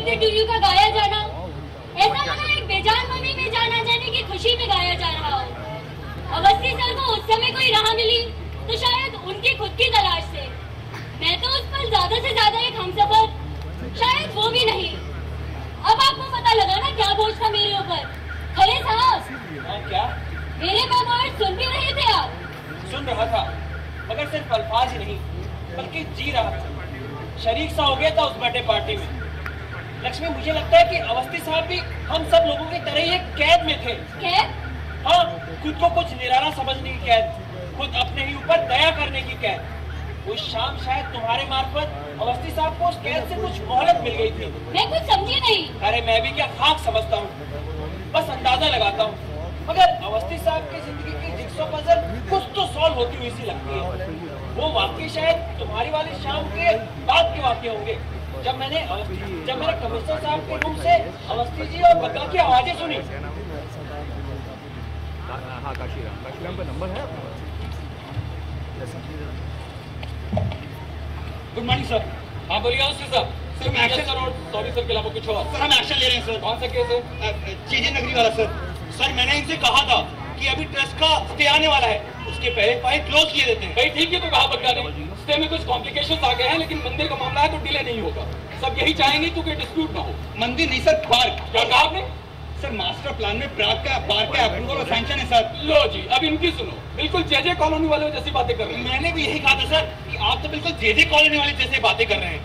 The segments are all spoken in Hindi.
बीते टूयू का गाया जाना ऐसा मानो एक बेजान मम्मी में जाना जाने की खुशी में गाया जा रहा हो। अवस्थी सर को उस समय कोई राह मिली तो शायद उनकी खुद की तलाश से। मैं तो उस पर ज्यादा से ज्यादा एक हमसफर, शायद वो भी नहीं। अब आपको पता लगा ना क्या बोझ था मेरे ऊपर। खरे साहब, क्या मेरे मेमोइर्स सुन भी रहे थे आप? सुन रहा था, मगर सिर्फ अल्फाज ही नहीं बल्कि जी रहा था। शरीक सा हो गया था उस बर्थडे पार्टी में। लक्ष्मी, मुझे लगता है कि अवस्थी साहब भी हम सब लोगों की तरह ही एक कैद में थे। कैद? हाँ, खुद को कुछ निराला समझने की कैद, खुद अपने ही ऊपर दया करने की कैद। उस शाम शायद तुम्हारे मार्फत अवस्थी साहब को उस कैद से कुछ मोहलत मिल गई थी। मैं कुछ समझी नहीं। अरे मैं भी क्या खाक समझता हूँ, बस अंदाजा लगाता हूँ। मगर अवस्थी साहब की जिंदगी की जिक्सो पजल कुछ तो सॉल्व होती हुई सी लगती है। वो वाकई शायद तुम्हारी वाली शाम के बाद के वाकये होंगे, जब मैंने कमिश्नर साहब के रूम से अवस्थी जी और बग्गा की आवाजें सुनी। हाँ, काशीराम का नंबर है। Good morning sir. हाँ बोलिए अवस्थी साहब। सर मैं एक्शन सर और सॉरी सर के अलावा कुछ और? सर हम एक्शन ले रहे हैं सर। कौन सा केस है? चीजें नगरी वाला सर। सर मैंने इनसे कहा था कि अभी ट्रस्ट का स्टे आने वाला है, उसके पहले फाइल क्लोज किए देते हैं। भाई ठीक है, तो कहा बग्गा ने स्टे में कुछ कॉम्प्लिकेशंस आ गए हैं, लेकिन मंदिर का मामला है तो डिले नहीं होगा। सब यही चाहेंगे तो कोई डिस्प्यूट ना हो। मंदिर नहीं सर, पार्क। क्या कहा आपने? सर मास्टर प्लान में पार्क का अप्रूवल और सैंक्शन है सर। लो जी, अब इनकी सुनो। बिल्कुल जेजे कॉलोनी वाले जैसी बातें कर रहे हैं। मैंने भी यही कहा था सर कि आप तो बिल्कुल जेजे कॉलोनी वाले जैसे बातें कर रहे हैं।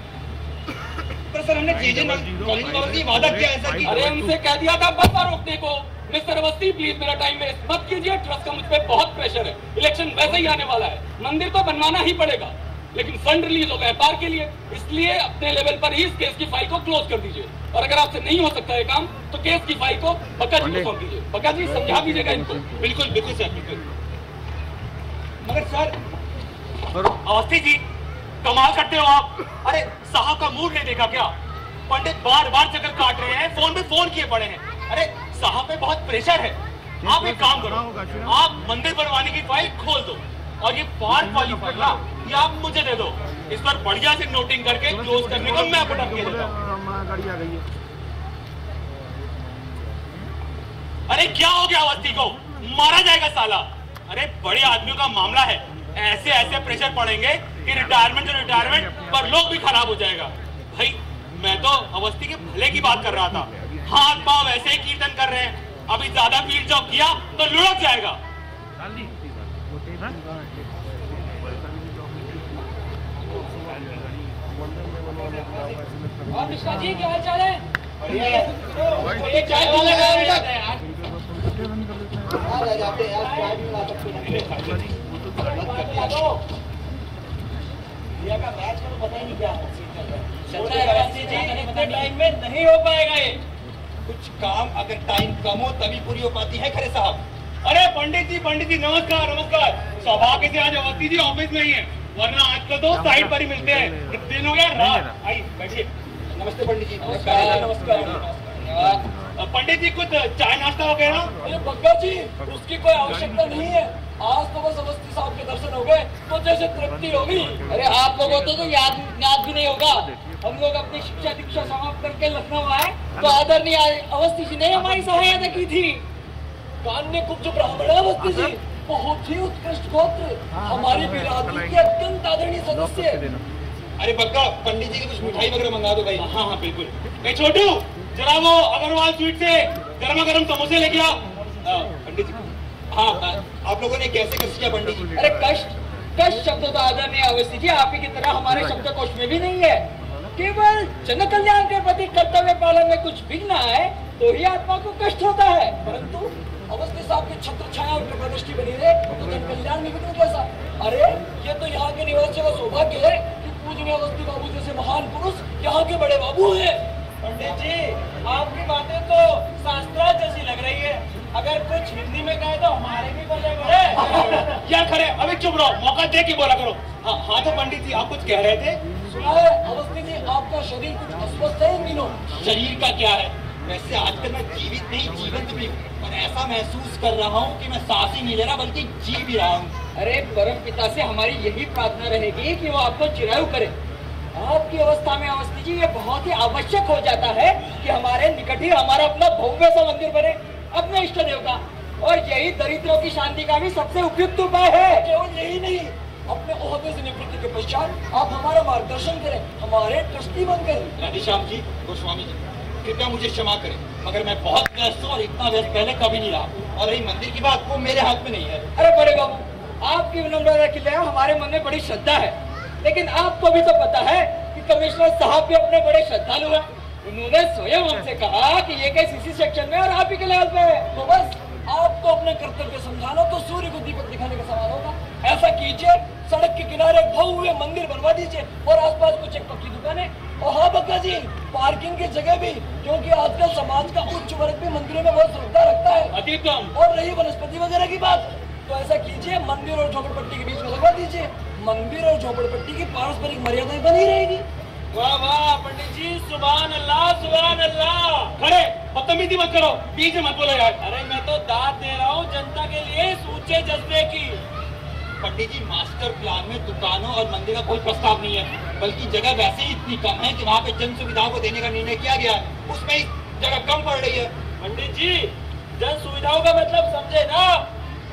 पर सर हमने जेजे कॉलोनी वालों से वादा किया है सर कि अरे उनसे कह दिया था बस रोकने को। मिस्टर अवस्थी प्लीज मेरा टाइम वेस्ट मत कीजिए। ट्रस्ट का मुझ पे बहुत प्रेशर है। इलेक्शन वैसे ही आने वाला है, मंदिर तो बनवाना ही पड़ेगा, लेकिन फंड रिलीज हो गए पार के लिए, इसलिए अपने लेवल पर ही इस केस की फाइल को क्लोज कर दीजिए। और अगर आपसे नहीं हो सकता है काम तो केस की फाइल को बग्गा जी को सौंप दीजिए। बग्गा जी समझा दीजिएगा इनको। बिल्कुल बिल्कुल सर, बिल्कुल। मगर सर अवस्थी जी कमाल करते हो आप। अरे साहब का मूड नहीं देखा क्या? पंडित बार बार चक्कर काट रहे हैं, फोन पे फोन किए पड़े हैं। अरे साहब पे बहुत प्रेशर है। आप एक काम करो, आप मंदिर बनवाने की फाइल खोल दो और ये पार्क वाली फाइल ना ये आप मुझे दे दो। इस पर बढ़िया से नोटिंग करके क्लोज करने को मैं पटक के देता हूँ। अरे क्या हो गया अवस्थी को? मारा जाएगा साला। अरे बड़े आदमियों का मामला है, ऐसे ऐसे प्रेशर पड़ेंगे कि रिटायरमेंट पर लोग भी खराब हो जाएगा। भाई मैं तो अवस्थी के भले की बात कर रहा था। हाथ पांव ऐसे ही कीर्तन कर रहे हैं, अभी ज्यादा भीड़ जब किया तो लुढ़क जाएगा। और मिश्रा जी क्या हाल चाल है? टाइम में नहीं हो पाएगा ये कुछ काम। अगर टाइम कम हो तभी पूरी हो पाती है खरे साहब। अरे पंडित जी नमस्कार नमस्कार। सौभाग्य से आज अवस्थी जी ऑफिस में ही है, वरना आजकल तो साइड पर ही मिलते हैं। दिन हो गया रात। आइए बैठिए। नमस्ते पंडित जी। नमस्कार नमस्कार। पंडित जी कुछ चाय नाश्ता वगैरह? अरे बग्गा जी उसकी कोई आवश्यकता नहीं है। आज तो बस अवस्थी साहब के दर्शन हो गए तो जैसे तृप्ति होगी। अरे आप लोगों को तो याद भी नहीं होगा, हम लोग अपनी शिक्षा दीक्षा समाप्त करके लखनऊ आए तो आदरणीय अवस्थी जी ने हमारी सहायता की थी। कान्य कुब्ज ब्राह्मण अवस्थी जी बहुत ही उत्कृष्ट गोत्र, हमारी बिरादरी के अत्यंत आदरणीय सदस्य। अरे बग्गा पंडित जी की कुछ मिठाई वगैरह मंगा दो भाई। हाँ हाँ बिल्कुल। छोटू जरा वो अग्रवाल स्वीट से गर्मा गर्म समोसे लेके आओ। पंडित जी हाँ आप लोगों ने कैसे कष्ट किया पंडित जी? अरे कष्ट शब्द तो आदरणीय अवस्थी जी आप ही की तरह हमारे शब्दकोश में भी नहीं है। केवल जन कल्याण के प्रति कर्तव्य पालन में कुछ विघ्न आए तो ही आत्मा को कष्ट होता है, परंतु अवस्थी साहब की छत्र छाया और कृपा दृष्टि बनी रहे तो जन कल्याण में विघ्न कैसा? अरे ये तो यहाँ के निवासियों का सौभाग्य है कि पूजनीय अवस्थी बाबू जैसे महान पुरुष यहाँ के बड़े बाबू हैं। पंडित जी आपकी बातें तो शास्त्रार्थ जैसी लग रही है। अगर कुछ हिंदी में कहे तो हमारे भी बोले बड़े। क्या खरे अभी चुप रहो, मौका दे के बोला करो। हाँ तो पंडित जी आप कुछ कह रहे थे? सुना है अवस्थी जी आपका शरीर कुछ अस्वस्थ है इन दिनों। शरीर का क्या है, वैसे आजकल मैं जीवित नहीं जीवंत भी हूँ, पर ऐसा महसूस कर रहा हूँ कि मैं सांस ही नहीं ले रहा बल्कि जी भी रहा हूँ। अरे परम पिता से हमारी यही प्रार्थना रहेगी कि वो आपको चिरायु करे। आपकी अवस्था में अवस्थी जी ये बहुत ही आवश्यक हो जाता है कि हमारे निकट ही हमारा अपना भव्य सा मंदिर बने अपने इष्ट देव का, और यही दरिद्रों की शांति का भी सबसे उपयुक्त उपाय है। केवल यही नहीं, अपने ओहदे से निवृत्ति के पश्चात आप हमारा मार्गदर्शन करें, हमारे ट्रस्टी बनकर। राधेश्याम जी, गोस्वामी जी, कृपया मुझे क्षमा करें, मगर मैं बहुत व्यस्त हूँ और इतना व्यस्त पहले कभी नहीं रहा। और रही मंदिर की बात, वो मेरे हाथ में नहीं है। अरे बड़े बाबू, आपकी विनम्रता के लिए हमारे मन में बड़ी श्रद्धा है, लेकिन आपको भी तो पता है कि कमिश्नर साहब भी अपने बड़े श्रद्धालु हैं। उन्होंने स्वयं हमसे कहा कि ये केस इसी सेक्शन में और आप ही के लेवल पे है, तो बस आपको अपने कर्तव्य समझाना तो सूर्य को दीपक दिखाने का सवाल होगा। ऐसा कीजिए, सड़क के किनारे भव्य मंदिर बनवा दीजिए और आसपास कुछ एक पक्की दुकानें। और हाँ बक्का जी, पार्किंग की जगह भी, क्योंकि आजकल समाज का उच्च वर्ग भी मंदिरों में बहुत श्रद्धा रखता है। अधिकतम। और रही वनस्पति वगैरह की बात, तो ऐसा कीजिए, मंदिर और झोपड़पट्टी के बीच में लगवा दीजिए। मंदिर और झोपड़पट्टी की पारस्परिक मर्यादाएं बनी रहेगी। वाह वाह पंडित जी, सुभान अल्लाह सुभान अल्लाह। खड़े, बदतमीजी मत करो, बीच में मत बोलो यार। अरे मैं तो दाद दे रहा हूँ जनता के लिए ऊंचे जज्बे की। पंडित जी, मास्टर प्लान में दुकानों और मंदिर का कोई प्रस्ताव नहीं है, बल्कि जगह वैसे ही इतनी कम है कि वहाँ पे जन सुविधाओं को देने का निर्णय किया गया है, उसमें ही जगह कम पड़ रही है। पंडित जी, जन सुविधाओं का मतलब समझे ना,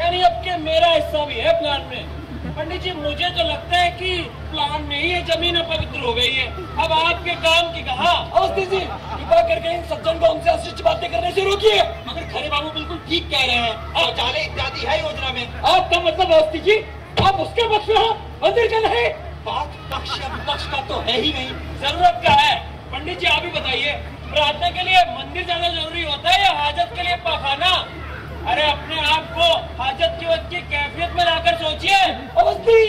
यानी अब के मेरा हिस्सा भी है प्लान में। पंडित जी, मुझे तो लगता है कि प्लान में ही ये जमीन अपवित्र हो गई है। अब आपके काम की कहा। अवस्थी जी, कृपा करके इन सज्जन को हमसे अशिष्ट बातें करने से रोकिए। मगर खरे बाबू बिल्कुल ठीक कह रहे हैं, शौचालय इत्यादि है योजना में। आपका मतलब अवस्थी जी, आप उसके पक्ष में हो, मंदिर का नहीं। बात पक्ष या विपक्ष का तो है ही नहीं, जरूरत का है। पंडित जी, आप ही बताइए, प्रार्थना के लिए मंदिर ज्यादा जरूरी होता है या हाजत के लिए पाखाना? अरे अपने आप को हाजत की वक्त की कैफियत में लाकर सोचिए। अवस्थी,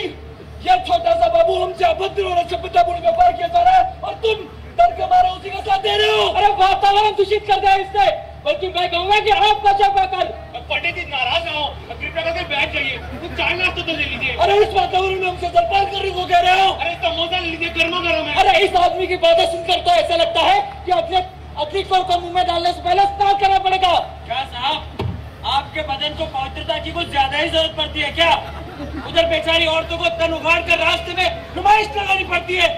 यह छोटा सा बाबू हमसे अभद्र और असभ्यतापूर्ण व्यापार किया जा रहा है और तुम तर्क हमारा उसी का साथ दे रहे हो। अरे वातावरण दूषित कर दिया इससे, बल्कि मैं कहूँगा कि आपका शक कर। पंडित जी नाराज ना हो, कृपया करके बैठ जाइए, कुछ चाय नाश्ता तो ले लीजिए। अरे इस वातावरण में हमसे जलपान करने को कह रहे हो? अरे समोसा ले लीजिए, गर्मा गर्म है। अरे इस आदमी की बातें सुनकर तो ऐसा लगता है कि अपने अतिरिक्त को मुंह में डालने से पहले स्नान करना पड़ेगा। क्या साहब, आपके बदन को पवित्रता की कुछ ज्यादा ही जरूरत पड़ती है क्या? उधर बेचारी औरतों को तन उखाड़ कर रास्ते में नुमाइश लगानी पड़ती है,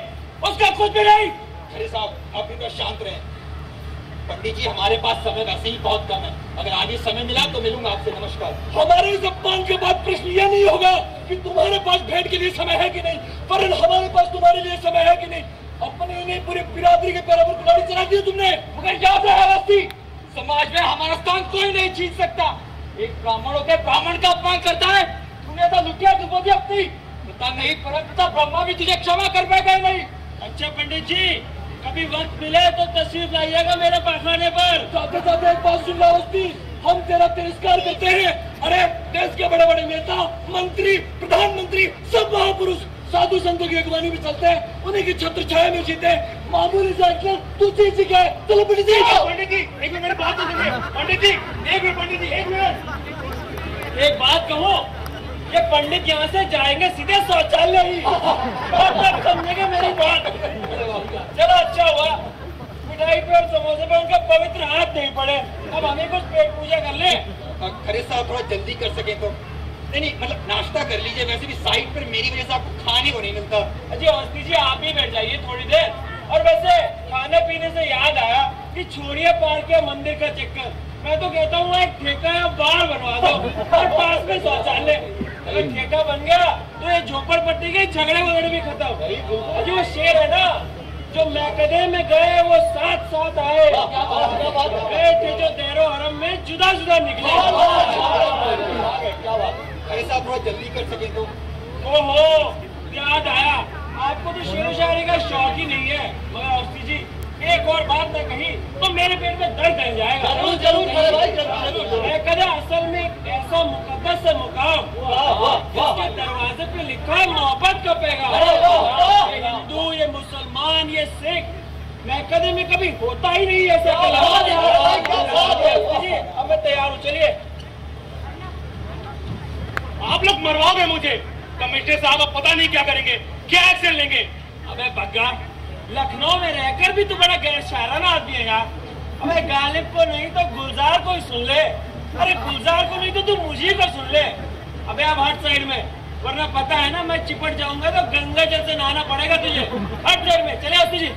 उसका कुछ भी नहीं। अरे साहब, आप भी शांत रहें। पंडित जी, हमारे पास समय वैसे ही बहुत कम है, अगर आगे समय मिला तो मिलूंगा आपसे। नमस्कार। हमारे इस अपमान के बाद प्रश्न यह नहीं होगा कि तुम्हारे पास भेंट के लिए समय है कि नहीं, पर हमारे पास तुम्हारे लिए समय है कि नहीं। अपने नहीं, पूरी बिरादरी के पैरों पर कुल्हाड़ी चला दी तुमने। मगर याद रहे अवस्थी, समाज में हमारा स्थान कोई नहीं छीन सकता। एक ब्राह्मणों के ब्राह्मण का अपमान करता है, तूने तो लुटिया डुबोदी अपनी। पता नहीं परंतु ब्रह्मा भी तुझे क्षमा कर पाएगा नहीं। अच्छा पंडित जी, कभी वक्त मिले तो तशरीफ लाइएगा मेरे पाखाने पर। जाते जाते एक बात सुन लो अवस्थी, हम तेरा तिरस्कार करते हैं। अरे देश के बड़े बड़े नेता, मंत्री, प्रधानमंत्री, सब महापुरुष साधु संतों की अगवानी में चलते हैं, उन्हीं की छत्र छाया में जीते हैं। मामूली सा तू चीज क्या है? चलो पंडित जी। पंडित जी, एक मिनट मेरी बात तो सुनिए। पंडित जी, एक मिनट। पंडित जी, एक मिनट। एक बात कहूँ, ये पंडित यहाँ से जाएंगे सीधे शौचालय ही। समझेंगे मेरी बात। चलो अच्छा हुआ, मिठाई पे और समोसे पे उनका पवित्र हाथ नहीं पड़े। अब हमें कुछ पेट पूजा कर ले। खरे साहब, थोड़ा जल्दी कर सके तो। नहीं, मतलब नाश्ता कर लीजिए, वैसे भी साइड पर मेरी वजह से आपको खाने को नहीं मिलता। जी अवस्थी जी, आप ही बैठ जाइए थोड़ी देर। और वैसे खाने पीने से याद आया कि छोड़िए पार्क के मंदिर का चक्कर, मैं तो कहता हूँ एक ठेका या बार बनवा दो और पास में शौचालय। अगर ठेका बन गया तो ये झोपड़पट्टी के झगड़े वगड़े भी खत्म। जी वो शेर है ना, जो मैकदे में गए वो साथ साथ आए, गए थे जो देरो हरम में जुदा जुदा निकले। अरे साहब, थोड़ा जल्दी कर सके तो। ओहो, याद आया, आपको तो शेर शायरी का शौक ही नहीं है। मगर अवस्थी जी, एक और बात न कही तो मेरे पेट में दर्द रह जाएगा। जरूर जरूर भाई, जरूर। कदा असल में एक ऐसा मुकद्दस से मुकाम जिसके दरवाजे पे लिखा है मोहब्बत का पैगाम। ये हिंदू, ये मुसलमान, ये सिख, मैं कदे में कभी होता ही नहीं ऐसा। अब मैं तैयार हूँ, चलिए। आप लोग मरवाओगे मुझे। कमिश्नर साहब अब पता नहीं क्या करेंगे, क्या एक्शन लेंगे। अबे बग्गा, लखनऊ में रहकर भी तू बड़ा गैर शायराना आदमी है यार। अबे गालिब को नहीं तो गुलजार को ही सुन ले। अरे गुलजार को नहीं तो तू मुझे को सुन ले। अबे आप हट साइड में, वरना पता है ना मैं चिपट जाऊंगा तो गंगा जल से नहाना पड़ेगा तुझे। हट देर में चले अवस्थी जी।